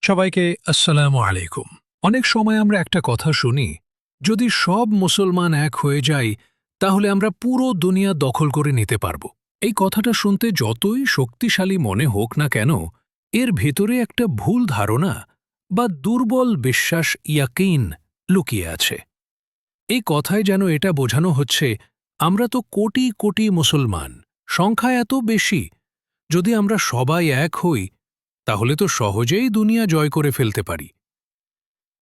সবাইকে আসসালামু আলাইকুম। অনেক সময় আমরা একটা কথা শুনি, যদি সব মুসলমান এক হয়ে যাই তাহলে আমরা পুরো দুনিয়া দখল করে নিতে পারব। এই কথাটা শুনতে যতই শক্তিশালী মনে হোক না কেন, এর ভেতরে একটা ভুল ধারণা বা দুর্বল বিশ্বাস ইয়াকিন লুকিয়ে আছে। এই কথায় যেন এটা বোঝানো হচ্ছে, আমরা তো কোটি কোটি মুসলমান, সংখ্যা এত বেশি, যদি আমরা সবাই এক হই তাহলে তো সহজেই দুনিয়া জয় করে ফেলতে পারি।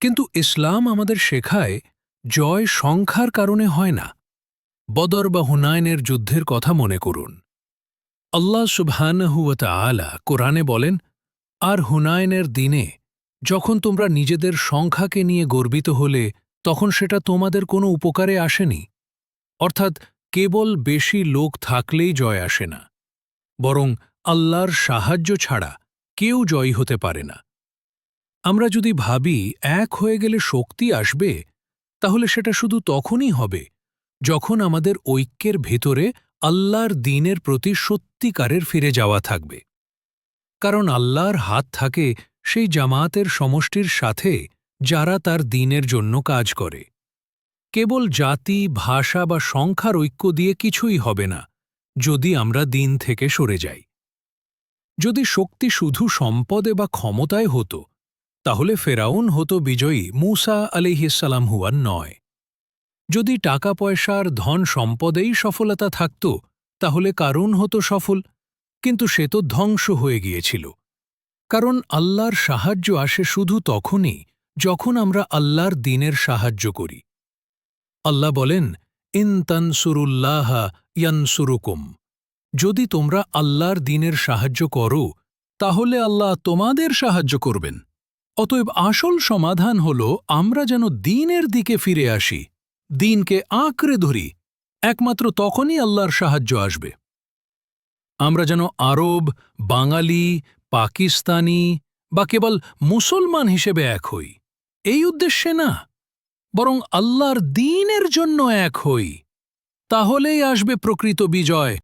কিন্তু ইসলাম আমাদের শেখায়, জয় সংখ্যার কারণে হয় না। বদর বা হুনায়নের যুদ্ধের কথা মনে করুন। আল্লাহ সুবহানাহু ওয়া তাআলা কোরআনে বলেন, আর হুনায়নের দিনে যখন তোমরা নিজেদের সংখ্যাকে নিয়ে গর্বিত হলে তখন সেটা তোমাদের কোনো উপকারে আসেনি। অর্থাৎ কেবল বেশি লোক থাকলেই জয় আসে না, বরং আল্লাহর সাহায্য ছাড়া কেউ জয়ী হতে পারে না। আমরা যদি ভাবি এক হয়ে গেলে শক্তি আসবে, তাহলে সেটা শুধু তখনই হবে যখন আমাদের ঐক্যের ভেতরে আল্লাহর দ্বীনের প্রতি সত্যিকারের ফিরে যাওয়া থাকবে। কারণ আল্লাহর হাত থাকে সেই জামায়াতের সমষ্টির সাথে যারা তার দ্বীনের জন্য কাজ করে। কেবল জাতি, ভাষা বা সংখ্যার ঐক্য দিয়ে কিছুই হবে না যদি আমরা দ্বীন থেকে সরে যাই। যদি শক্তি শুধু সম্পদে বা ক্ষমতায় হতো, তাহলে ফেরাউন হতো বিজয়ী, মূসা আলাইহিসসালাম হুয়ার নয়। যদি টাকা পয়সার ধন সম্পদেই সফলতা থাকত, তাহলে কারুন হতো সফল, কিন্তু সে তো ধ্বংস হয়ে গিয়েছিল। কারণ আল্লাহর সাহায্য আসে শুধু তখনই যখন আমরা আল্লাহর দ্বীনের সাহায্য করি। আল্লাহ বলেন, ইন তানসুরুল্লাহা ইয়ানসুরুকুম, যদি তোমরা আল্লাহর দ্বীনের সাহায্য করো তাহলে আল্লাহ তোমাদের সাহায্য করবেন। অতএব আসল সমাধান হল আমরা যেন দ্বীনের দিকে ফিরে আসি, দ্বীনকে আঁকড়ে ধরি। একমাত্র তখনই আল্লাহর সাহায্য আসবে। আমরা যেন আরব, বাঙালি, পাকিস্তানি বা কেবল মুসলমান হিসেবে এক হই, এই উদ্দেশ্যে না, বরং আল্লাহর দ্বীনের জন্য এক হই। তাহলেই আসবে প্রকৃত বিজয়।